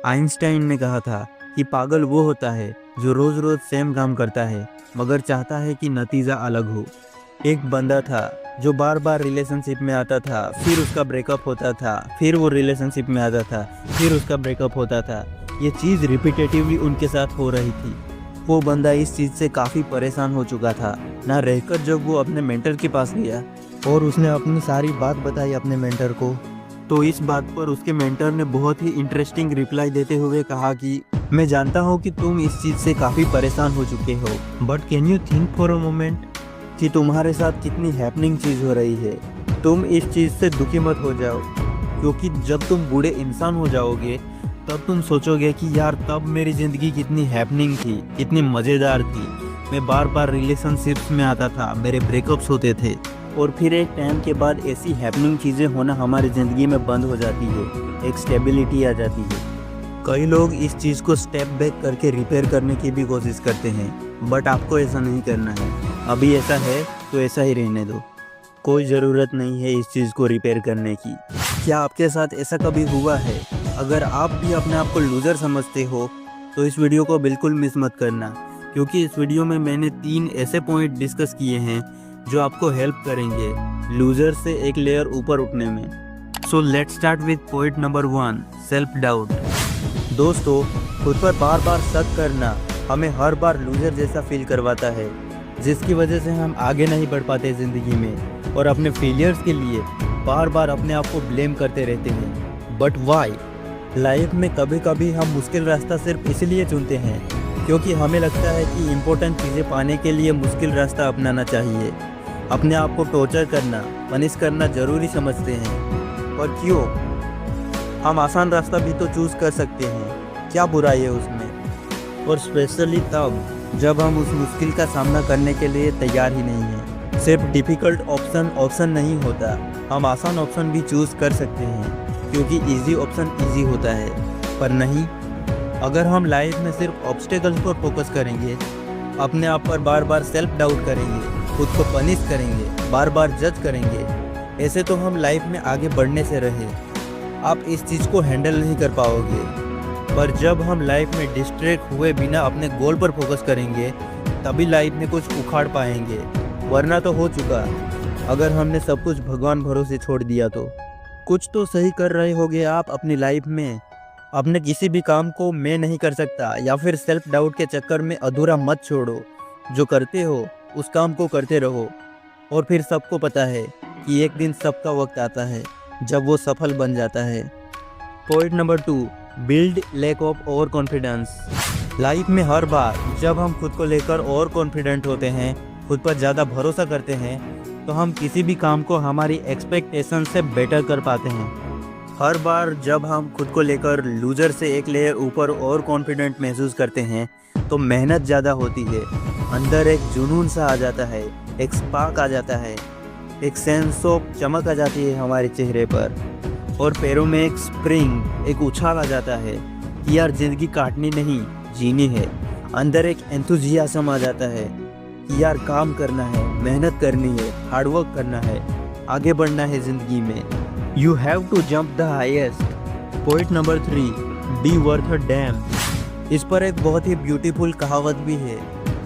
Einstein ने कहा था कि पागल वो होता है जो रोज रोज सेम काम करता है मगर चाहता है कि नतीजा अलग हो। एक बंदा था जो बार बार रिलेशनशिप में आता था, फिर उसका ब्रेकअप होता था, फिर वो रिलेशनशिप में आता था, फिर उसका ब्रेकअप होता था। ये चीज़ रिपीटेटिवली उनके साथ हो रही थी। वो बंदा इस चीज़ से काफ़ी परेशान हो चुका था ना रहकर जब वो अपने मेंटर के पास गया और उसने अपनी सारी बात बताई अपने मेंटर को, तो इस बात पर उसके मेंटर ने बहुत ही इंटरेस्टिंग रिप्लाई देते हुए कहा कि मैं जानता हूँ कि तुम इस चीज़ से काफ़ी परेशान हो चुके हो, but can you think for a moment कि तुम्हारे साथ कितनी हैपनिंग चीज़ हो रही है। तुम इस चीज़ से दुखी मत हो जाओ, क्योंकि जब तुम बूढ़े इंसान हो जाओगे तब तुम सोचोगे कि यार तब मेरी ज़िंदगी कितनी हैपनिंग थी, कितनी मज़ेदार थी। मैं बार बार रिलेशनशिप्स में आता था, मेरे ब्रेकअप्स होते थे और फिर एक टाइम के बाद ऐसी हैपनिंग चीज़ें होना हमारी ज़िंदगी में बंद हो जाती है, एक स्टेबिलिटी आ जाती है। कई लोग इस चीज़ को स्टेप बैक करके रिपेयर करने की भी कोशिश करते हैं, बट आपको ऐसा नहीं करना है। अभी ऐसा है तो ऐसा ही रहने दो, कोई ज़रूरत नहीं है इस चीज़ को रिपेयर करने की। क्या आपके साथ ऐसा कभी हुआ है? अगर आप भी अपने आप को लूज़र समझते हो तो इस वीडियो को बिल्कुल मिस मत करना, क्योंकि इस वीडियो में मैंने 3 ऐसे पॉइंट डिस्कस किए हैं जो आपको हेल्प करेंगे लूज़र से एक लेयर ऊपर उठने में। So let's start with point number 1, self doubt. दोस्तों, खुद पर बार बार शक करना हमें हर बार लूज़र जैसा फील करवाता है, जिसकी वजह से हम आगे नहीं बढ़ पाते ज़िंदगी में और अपने फेलियर्स के लिए बार बार अपने आप को ब्लेम करते रहते हैं। But why? लाइफ में कभी कभी हम मुश्किल रास्ता सिर्फ इसलिए चुनते हैं क्योंकि हमें लगता है कि इम्पोर्टेंट चीज़ें पाने के लिए मुश्किल रास्ता अपनाना चाहिए। अपने आप को टॉर्चर करना, पनिश करना ज़रूरी समझते हैं। पर क्यों? हम आसान रास्ता भी तो चूज़ कर सकते हैं, क्या बुराई है उसमें? और स्पेशली तब जब हम उस मुश्किल का सामना करने के लिए तैयार ही नहीं हैं। सिर्फ डिफ़िकल्ट ऑप्शन नहीं होता, हम आसान ऑप्शन भी चूज़ कर सकते हैं, क्योंकि इजी ऑप्शन इजी होता है। पर नहीं, अगर हम लाइफ में सिर्फ ऑब्स्टेकल्स पर फोकस करेंगे, अपने आप पर बार बार सेल्फ डाउट करेंगे, खुद को पनिश करेंगे, बार बार जज करेंगे, ऐसे तो हम लाइफ में आगे बढ़ने से रहे। आप इस चीज़ को हैंडल नहीं कर पाओगे। पर जब हम लाइफ में डिस्ट्रैक्ट हुए बिना अपने गोल पर फोकस करेंगे, तभी लाइफ में कुछ उखाड़ पाएंगे, वरना तो हो चुका। अगर हमने सब कुछ भगवान भरोसे छोड़ दिया तो कुछ तो सही कर रहे होगे आप अपनी लाइफ में। अपने किसी भी काम को मैं नहीं कर सकता या फिर सेल्फ डाउट के चक्कर में अधूरा मत छोड़ो। जो करते हो उस काम को करते रहो, और फिर सबको पता है कि एक दिन सबका वक्त आता है जब वो सफल बन जाता है। Point number 2, build lack of overconfidence. Life में हर बार जब हम खुद को लेकर ओवर कॉन्फिडेंट होते हैं, खुद पर ज़्यादा भरोसा करते हैं, तो हम किसी भी काम को हमारी एक्सपेक्टेशन से बेटर कर पाते हैं। हर बार जब हम खुद को लेकर लूज़र से एक लेयर ऊपर और कॉन्फिडेंट महसूस करते हैं तो मेहनत ज़्यादा होती है, अंदर एक जुनून सा आ जाता है, एक स्पार्क आ जाता है, एक सेंस ऑफ चमक आ जाती है हमारे चेहरे पर, और पैरों में एक स्प्रिंग, एक उछाल आ जाता है कि यार ज़िंदगी काटनी नहीं जीनी है। अंदर एक एंथुजियाज्म आ जाता है कि यार काम करना है, मेहनत करनी है, हार्डवर्क करना है, आगे बढ़ना है ज़िंदगी में। You have to jump the highest. Point number 3, be worth a damn. इस पर एक बहुत ही ब्यूटीफुल कहावत भी है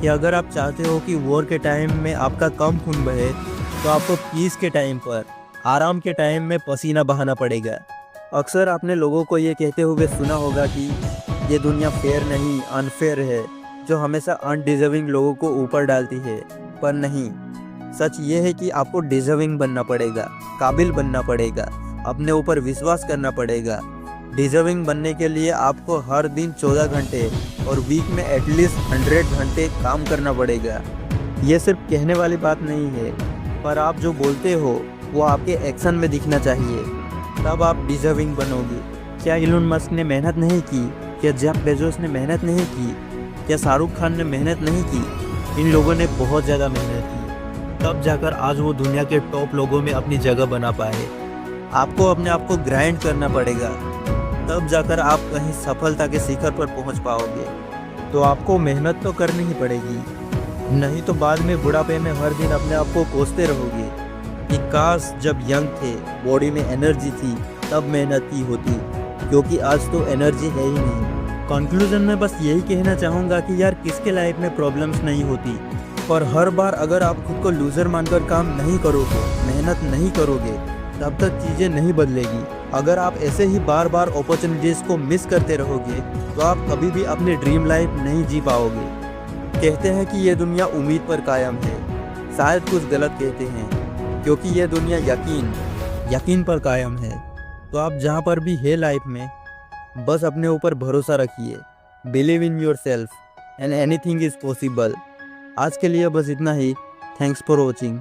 कि अगर आप चाहते हो कि वॉर के टाइम में आपका कम खून बहे, तो आपको पीस के टाइम पर, आराम के टाइम में पसीना बहाना पड़ेगा। अक्सर आपने लोगों को ये कहते हुए सुना होगा कि ये दुनिया फेयर नहीं, अनफेयर है, जो हमेशा अनडिजर्विंग लोगों को ऊपर डालती है। पर नहीं, सच ये है कि आपको डिजर्विंग बनना पड़ेगा, काबिल बनना पड़ेगा, अपने ऊपर विश्वास करना पड़ेगा। डिजर्विंग बनने के लिए आपको हर दिन 14 घंटे और वीक में एटलीस्ट 100 घंटे काम करना पड़ेगा। ये सिर्फ कहने वाली बात नहीं है, पर आप जो बोलते हो वो आपके एक्शन में दिखना चाहिए, तब आप डिजर्विंग बनोगे। क्या इलोन मस्क ने मेहनत नहीं की? क्या जेफ बेजोस ने मेहनत नहीं की? क्या शाहरुख खान ने मेहनत नहीं की? इन लोगों ने बहुत ज़्यादा मेहनत की, तब जाकर आज वो दुनिया के टॉप लोगों में अपनी जगह बना पाए। आपको अपने आप को ग्राइंड करना पड़ेगा, तब जाकर आप कहीं सफलता के शिखर पर पहुंच पाओगे। तो आपको मेहनत तो करनी ही पड़ेगी, नहीं तो बाद में बुढ़ापे में हर दिन अपने आप को कोसते रहोगे कि काश जब यंग थे, बॉडी में एनर्जी थी, तब मेहनत की होती। क्योंकि आज तो एनर्जी है ही नहीं। कंक्लूजन में बस यही कहना चाहूँगा कि यार किसके लाइफ में प्रॉब्लम्स नहीं होती, पर हर बार अगर आप खुद को लूज़र मानकर काम नहीं करोगे, मेहनत नहीं करोगे, तब तक चीज़ें नहीं बदलेगी। अगर आप ऐसे ही बार बार अपॉर्चुनिटीज़ को मिस करते रहोगे तो आप कभी भी अपनी ड्रीम लाइफ नहीं जी पाओगे। कहते हैं कि ये दुनिया उम्मीद पर कायम है, शायद कुछ गलत कहते हैं, क्योंकि ये दुनिया यकीन पर कायम है। तो आप जहाँ पर भी है लाइफ में, बस अपने ऊपर भरोसा रखिए, believe in your self and anything is possible. आज के लिए बस इतना ही। Thanks for watching.